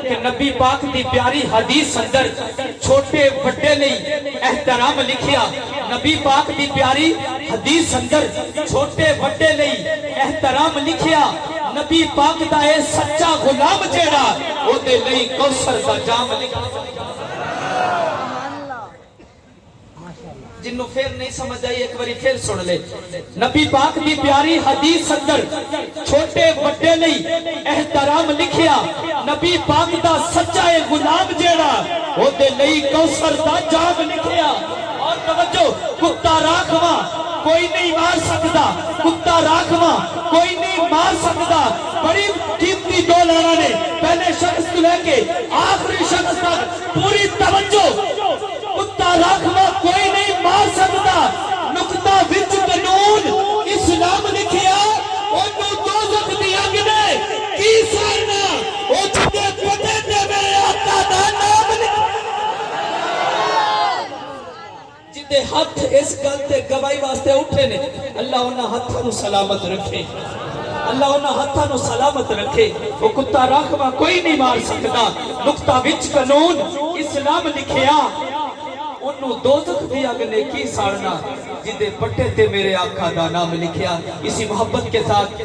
کہ نبی پاک دی پیاری حدیث اندر چھوٹے بڑے نہیں احترام لکھیا. نبی پاک دی پیاری حدیث اندر چھوٹے بڑے نہیں احترام لکھیا. نبی پاک دا اے سچا غلام جیڑا او دے لئی کوثر دا جام لکھیا. جنہوں پھر نہیں سمجھ آئی ایک باری پھر سن لے. نبی پاک دی پیاری حدیث اندر چھوٹے بڑے نہیں احترام لکھیا. نبی پاک دا سچا غلام جیڑا او دے لئی کوثر دا جام لکھیا. اور توجہ کتا راکھواں کوئی نہیں مار سکتا. کتا راکھواں کوئی نہیں مار سکتا. بڑی قیمتی دو لانا نے پہلے شخص کو لے کے آخری شخص تک پوری توجہ. کتا راکھواں کوئی نہیں مار سکتا. نقطہ وچ قانون اسلام لکھیا. انہوں دوزخ دی اگ نے کی سارنا او جدے پتے تے میرے آقا دا نام لکھیا. جدے ہاتھ اس گل تے گواہی واسطے اٹھے نے اللہ انہاں ہاتھاں نو سلامت رکھے. اللہ انہاں ہاتھاں نو سلامت رکھے. وہ کتا راکھواں کوئی نہیں مار سکتا. نقطہ وچ قانون اسلام لکھیا. انہوں دوزخ دی اگ نے کی سارنا جدے پٹے تے میرے آقا دا نام لکھیا. اسی محبت کے ساتھ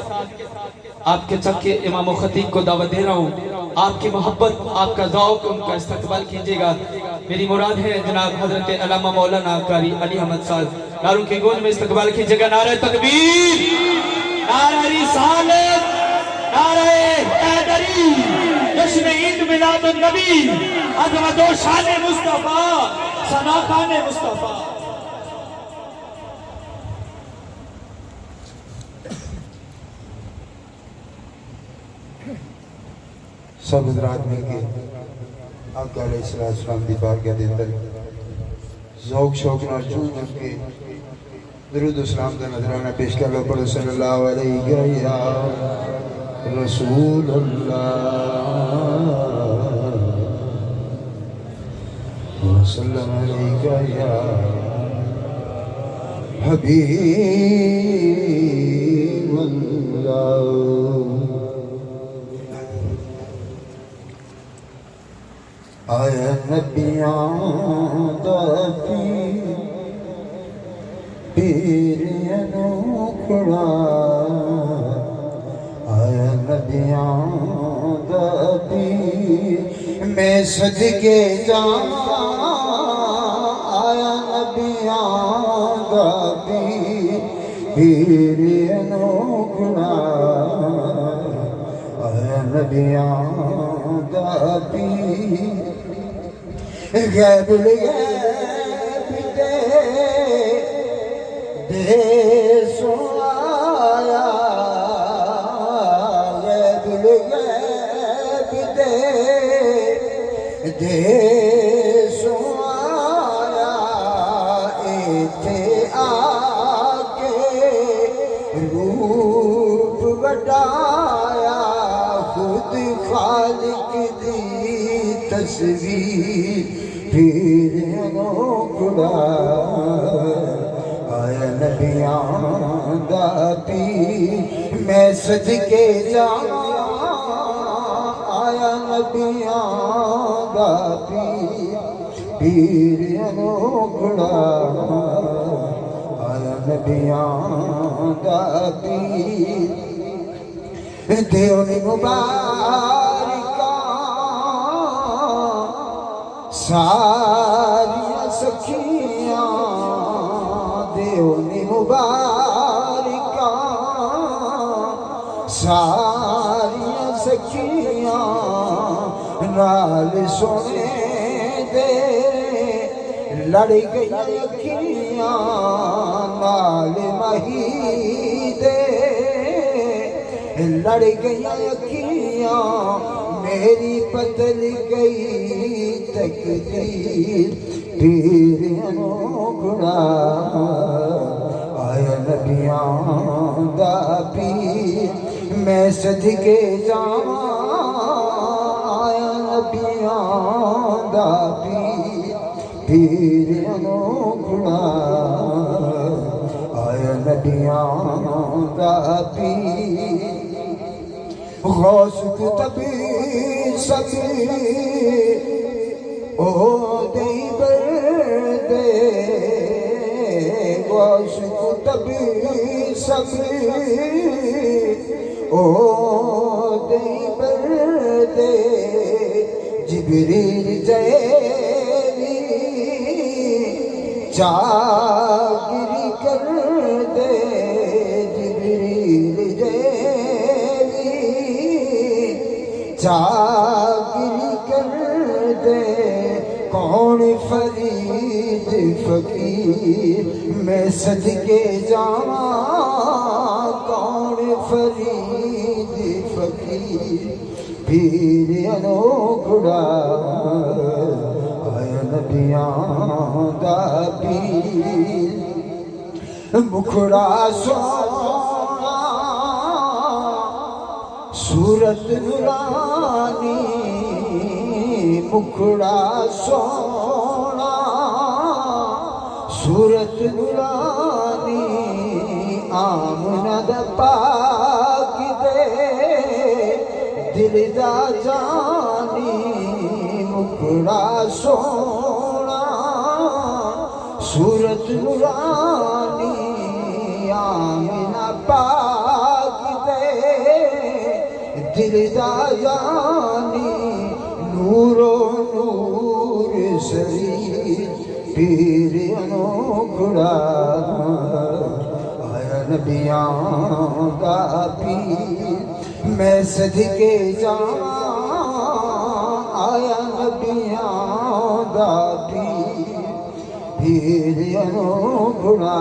آپ کے چکے امام و خطیب کو دعوت دے رہا ہوں. آپ کی محبت آپ کا ذوق ان کا استقبال کیجئے گا. میری مراد ہے جناب حضرت علامہ مولانا قاری علی احمد صاحب. نعروں کی گونج میں استقبال کیجئے گا. نعرہ تکبیر، نعرہ رسالت، نعرہ حیدری، جشن عید میلاد النبی، عظمت و شان مصطفیٰ، ثنا خان مصطفیٰ. سب حضرات مل کے آقا علیہ السلام دی بارگاہ دے اندر ذوق شوق نال جھوم جھوم کے درود و سلام دا نذرانہ پیش کر لو. پڑھو صلی اللہ علیہ یا رسول اللہ وسلم علیہ یا حبیب اللہ. آیا نبیان دا پیریاں کھڑا. آیا نبیان دا پیر میں صدقے جانا. آیا نبیان دا پیریاں کھڑا. آیا نبیان دا پیر غیب الغیب دے سو آیا. غیب الغیب دے سو آیا. ایتھے آ کے روپ بٹایا. خود خالق دی تصویر پھر نوکڑا. آیا نبیان دا پیر میں صدقے جانا. آیا نبیان دا پیر نوکڑا. آیا نبیان دا پیر دیونی مبارکہ ساریاں سکھیاں. دیونی مبارکہ ساریاں سکھیاں. نال سونے دے لڑ گئی اکھیاں. نال مہی دے لڑ گئی اکھیاں. میری بدل گئی تقدیر پیر نوکڑا. آیا نبیان دا پیر میں صدقے جاواں. آیا نبیان دا پیر نوکڑا. آیا نبیان دا پیر غوث کو تبی سبی او دئی بردے غوث کو تبی سبی او دئی بردے جبریل جیوی جاگری کر دے جبریل جیوی جاگری کر دے کون فرید فقیر میں صدقے جاواں کون فرید فقیر پیر انوکھڑا آیا نبیاں دا پیر مکھڑا سونا صورت نورانی مکھڑا سونا صورت نورانی آمنہ دا پاک دے دل دا جانی مکھڑا سونا صورت نورانی آمنہ پاک دے دل دا جانی نور و نور شریف پیر انوکھڑا آیا نبیاں دا پیر میں صدقے جاواں آیا نبیاں دا پیر انوکھڑا